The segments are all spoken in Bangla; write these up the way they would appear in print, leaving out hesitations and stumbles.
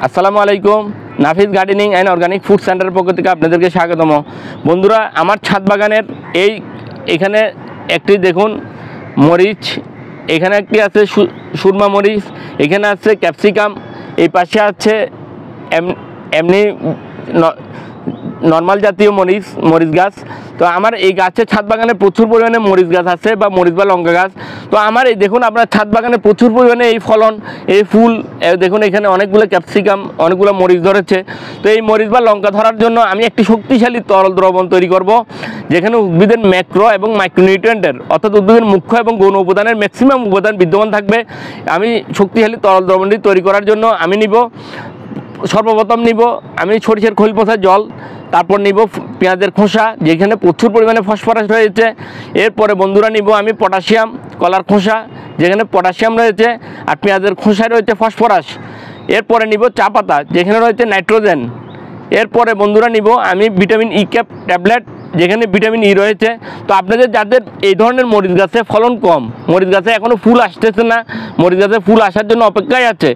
আসসালামু আলাইকুম। নাফিস গার্ডেনিং অ্যান্ড অর্গানিক ফুড সেন্টারের পক্ষ থেকে আপনাদেরকে স্বাগতম। বন্ধুরা, আমার ছাদ বাগানের এখানে একটি দেখুন মরিচ, এখানে একটি আছে সুরমা মরিচ, এখানে আছে ক্যাপসিকাম, এই পাশে আছে এমনি নর্মাল জাতীয় মরিচ গাছ। তো আমার এই গাছের ছাদ বাগানে প্রচুর পরিমাণে মরিচ গাছ আছে বা মরিচ বা লঙ্কা গাছ। তো আমার এই দেখুন আপনার ছাদ বাগানে প্রচুর পরিমাণে এই ফলন, এই ফুল দেখুন, এখানে অনেকগুলো ক্যাপসিকাম, অনেকগুলো মরিচ ধরেছে। তো এই মরিচ বা লঙ্কা ধরার জন্য আমি একটি শক্তিশালী তরল দ্রবণ তৈরি করব, যেখানে উদ্ভিদের ম্যাক্রো এবং মাইক্রোনিউট্রিয়েন্টের অর্থাৎ উদ্ভিদের মুখ্য এবং গৌণ উপাদানের ম্যাক্সিমাম উপাদান বিদ্যমান থাকবে। আমি শক্তিশালী তরল দ্রবণটি তৈরি করার জন্য আমি সর্বপ্রথম নিব আমি সরিষার খৈল পচা জল, তারপর নিব পেঁয়াজের খোসা, যেখানে প্রচুর পরিমাণে ফসফরাস রয়েছে। এরপরে বন্ধুরা নিব আমি পটাশিয়াম, কলার খোসা, যেখানে পটাশিয়াম রয়েছে, আর পেঁয়াজের খোসায় রয়েছে ফসফরাস। এরপরে নিব চা পাতা, যেখানে রয়েছে নাইট্রোজেন। এরপরে বন্ধুরা নিব আমি ভিটামিন ই ক্যাপ ট্যাবলেট, যেখানে ভিটামিন ই রয়েছে। তো আপনাদের যাদের এই ধরনের মরিচ গাছে ফলন কম, মরিচ গাছে এখনও ফুল আসতেছে না, মরিচ গাছে ফুল আসার জন্য অপেক্ষায় আছে,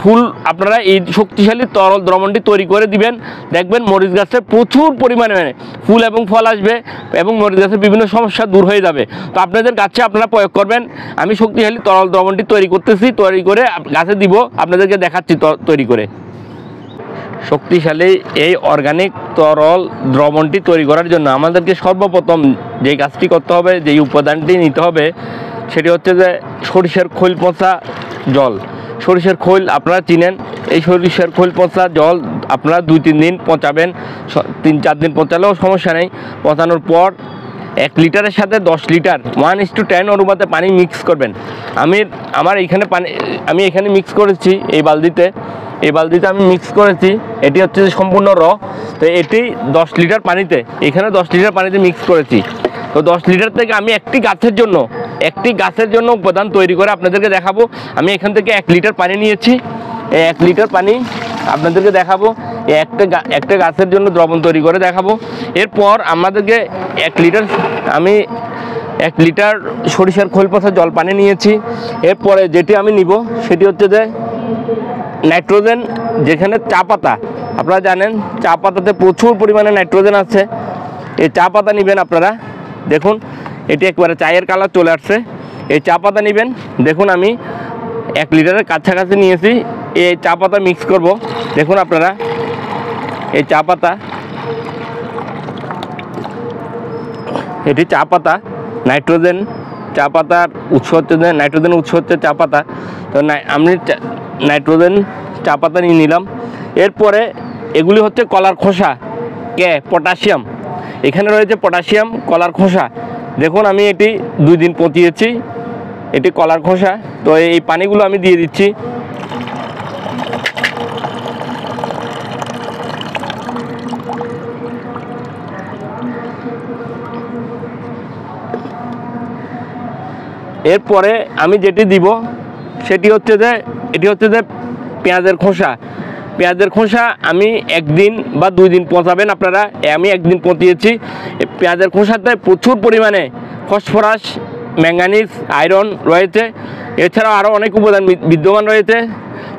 ফুল আপনারা এই শক্তিশালী তরল দ্রবণটি তৈরি করে দিবেন, দেখবেন মরিচ গাছে প্রচুর পরিমাণে ফুল এবং ফল আসবে এবং মরিচ গাছের বিভিন্ন সমস্যা দূর হয়ে যাবে। তো আপনাদের গাছে আপনারা প্রয়োগ করবেন। আমি শক্তিশালী তরল দ্রবণটি তৈরি করতেছি, তৈরি করে গাছে দিব, আপনাদেরকে দেখাচ্ছি তৈরি করে। শক্তিশালী এই অর্গানিক তরল দ্রবণটি তৈরি করার জন্য আমাদেরকে সর্বপ্রথম যে কাজটি করতে হবে, যেই উপাদানটি নিতে হবে, সেটি হচ্ছে যে সরিষার খৈল পচা জল। সরিষার খৈল আপনারা চিনেন, এই সরিষার খৈল পচা জল আপনারা 2-3 দিন পচাবেন, 3-4 দিন পচালেও সমস্যা নেই। পচানোর পর 1 লিটারের সাথে 10 লিটার 1:10 অনুপাতে পানি মিক্স করবেন। আমি এখানে মিক্স করেছি এই বালতিতে আমি মিক্স করেছি। এটি হচ্ছে সম্পূর্ণ তো এটি 10 লিটার পানিতে, এখানে 10 লিটার পানিতে মিক্স করেছি। তো 10 লিটার থেকে আমি একটি গাছের জন্য উপাদান তৈরি করে আপনাদেরকে দেখাবো। আমি এখান থেকে 1 লিটার পানি নিয়েছি, এই 1 লিটার পানি আপনাদেরকে দেখাবো, একটা গাছের জন্য দ্রবণ তৈরি করে দেখাবো। এরপর আমাদেরকে 1 লিটার সরিষার খৈল পচা জল পানি নিয়েছি। এরপরে যেটি আমি নিব সেটি হচ্ছে যে নাইট্রোজেন, যেখানে চা পাতা, আপনারা জানেন চা পাতাতে প্রচুর পরিমাণে নাইট্রোজেন আছে। এই চা পাতা নেবেন আপনারা, দেখুন এটি একবারে চায়ের কালার চলে আসছে। এই চা পাতা নেবেন, দেখুন আমি 1 লিটারের কাছাকাছি নিয়েছি। এই চা পাতা মিক্স করব, দেখুন আপনারা এই চা পাতা, এটি চা পাতা, নাইট্রোজেন, চা পাতার উৎস হচ্ছে নাইট্রোজেনের উৎস হচ্ছে চা পাতা। তো আমি নাইট্রোজেন চা পাতা নিয়ে নিলাম। এরপরে এগুলি হচ্ছে কলার খোসা, পটাশিয়াম, এখানে রয়েছে পটাশিয়াম, কলার খোসা। দেখুন আমি এটি 2 দিন পচিয়েছি, এটি কলার খোসা। তো এই পানিগুলো আমি দিয়ে দিচ্ছি। এরপরে আমি যেটি দিব সেটি হচ্ছে যে পেঁয়াজের খোসা। আমি 1 দিন বা 2 দিন পচাবেন আপনারা। আমি 1 দিন পচিয়েছি। পেঁয়াজের খোসাতে প্রচুর পরিমাণে ফসফরাস, ম্যাঙ্গানিজ, আয়রন রয়েছে, এছাড়াও আরও অনেক উপাদান বিদ্যমান রয়েছে।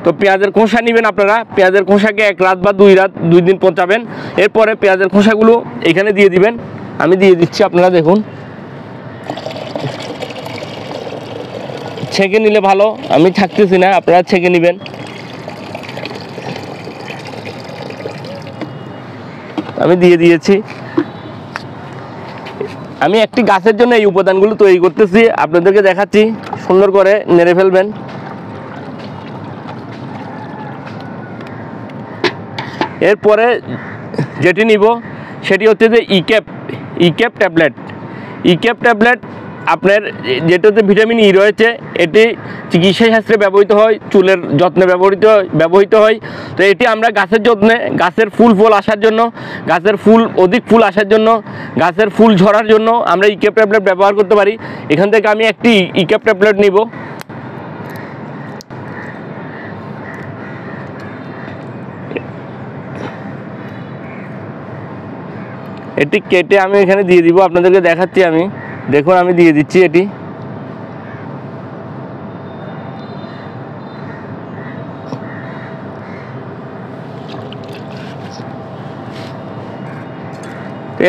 তো পেঁয়াজের খোসা নেবেন আপনারা, পেঁয়াজের খোসাকে 1 রাত বা 2 দিন পচাবেন। এরপরে পেঁয়াজের খোসাগুলো এখানে দিয়ে দিবেন, আমি দিয়ে দিচ্ছি, আপনারা দেখুন ছেঁকে নিলে ভালো, আমি থাকতেছি না, আপনারা ছেঁকে নেবেন। আমি দিয়ে দিয়েছি। আমি একটি গাছের জন্য এই উপাদানগুলো তৈরি করতেছি, আপনাদেরকে দেখাচ্ছি, সুন্দর করে নেড়ে ফেলবেন। এরপরে যেটি নিব সেটি হচ্ছে যে ই ক্যাপ ট্যাবলেট। আপনার যেটাতে ভিটামিন ই রয়েছে, এটি চিকিৎসা শাস্ত্রে ব্যবহৃত হয়, চুলের যত্নে ব্যবহৃত হয়। তো এটি আমরা গাছের যত্নে, গাছের ফল আসার জন্য, অধিক ফুল আসার জন্য, গাছের ফুল ঝরার জন্য আমরা ই ক্যাপ ট্যাবলেট ব্যবহার করতে পারি। এখান থেকে আমি একটি ই ক্যাপ ট্যাবলেট নিব। এটি কেটে আমি এখানে দিয়ে দিব, আপনাদেরকে দেখাচ্ছি। আমি দেখুন আমি দিয়ে দিচ্ছি এটি।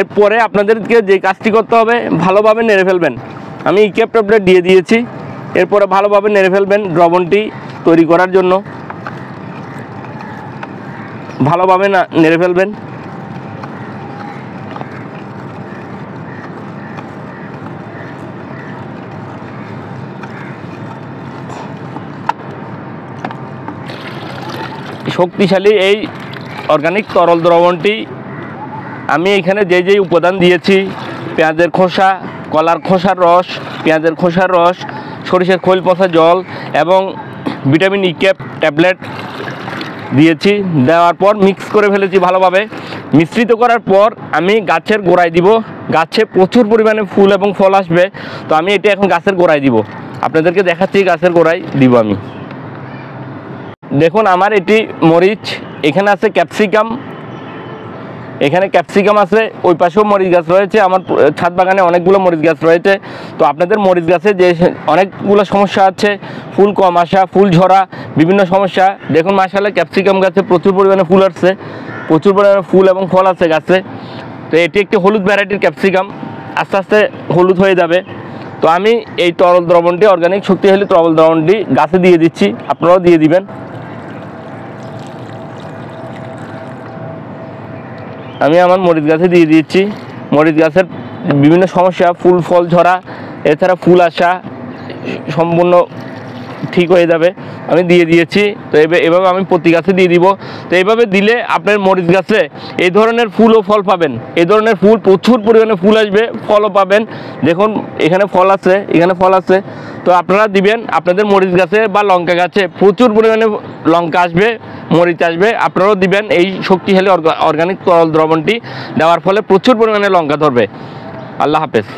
এরপরে আপনাদেরকে যে কাজটি করতে হবে, ভালোভাবে নেড়ে ফেলবেন। আমি ইকেপ ট্যাবলেট দিয়ে দিয়েছি, এরপরে ভালোভাবে নেড়ে ফেলবেন দ্রবণটি তৈরি করার জন্য। ভালোভাবে নেড়ে ফেলবেন। শক্তিশালী এই অর্গানিক তরল দ্রবণটি আমি এখানে যে উপাদান দিয়েছি, পেঁয়াজের খোসা, কলার খোসার রস, পেঁয়াজের খোসার রস, সরিষার খৈল পচা জল এবং ভিটামিন ই ক্যাপ ট্যাবলেট দিয়েছি। দেওয়ার পর মিক্স করে ফেলেছি ভালোভাবে। মিশ্রিত করার পর আমি গাছের গোড়ায় দিব। গাছে প্রচুর পরিমাণে ফুল এবং ফল আসবে, তো আমি এটা এখন গাছের গোড়ায় দিব। আপনাদেরকে দেখাচ্ছি গাছের গোড়ায় দিব আমি। দেখুন আমার এটি মরিচ, এখানে আছে ক্যাপসিকাম, এখানে ক্যাপসিকাম আছে, ওই পাশেও মরিচ গাছ রয়েছে। আমার ছাদ বাগানে অনেকগুলো মরিচ গাছ রয়েছে। তো আপনাদের মরিচ গাছে যে অনেকগুলো সমস্যা আছে, ফুল কম আসা, ফুল ঝরা, বিভিন্ন সমস্যা। দেখুন মাশাআল্লাহ ক্যাপসিকাম গাছে প্রচুর পরিমাণে ফুল আসছে, প্রচুর পরিমাণে ফুল এবং ফল আছে গাছে। তো এটি একটি হলুদ ভ্যারাইটির ক্যাপসিকাম, আস্তে আস্তে হলুদ হয়ে যাবে। তো আমি এই তরল দ্রবণটি, অর্গানিক শক্তিশালী তরল দ্রবণটি গাছে দিয়ে দিচ্ছি, আপনারাও দিয়ে দিবেন। আমি আমার মরিচ গাছে দিয়ে দিচ্ছি। মরিচ গাছের বিভিন্ন সমস্যা, ফুল ফল ঝরা, এছাড়া ফুল আসা সম্পূর্ণ ঠিক হয়ে যাবে। আমি দিয়ে দিয়েছি। তো এভাবে আমি প্রতি গাছে দিয়ে দিব। তো এইভাবে দিলে আপনার মরিচ গাছে এই ধরনের ফুল ও ফল পাবেন। এই ধরনের ফুল প্রচুর পরিমাণে ফুল আসবে, ফলও পাবেন। দেখুন এখানে ফল আছে, এখানে ফল আছে। তো আপনারা দিবেন, আপনাদের মরিচ গাছে বা লঙ্কা গাছে প্রচুর পরিমাণে লঙ্কা আসবে, মরিচ আসবে। আপনারাও দিবেন এই শক্তিশালী অর্গানিক তরল দ্রবণটি। দেওয়ার ফলে প্রচুর পরিমাণে লঙ্কা ধরবে। আল্লাহ হাফেজ।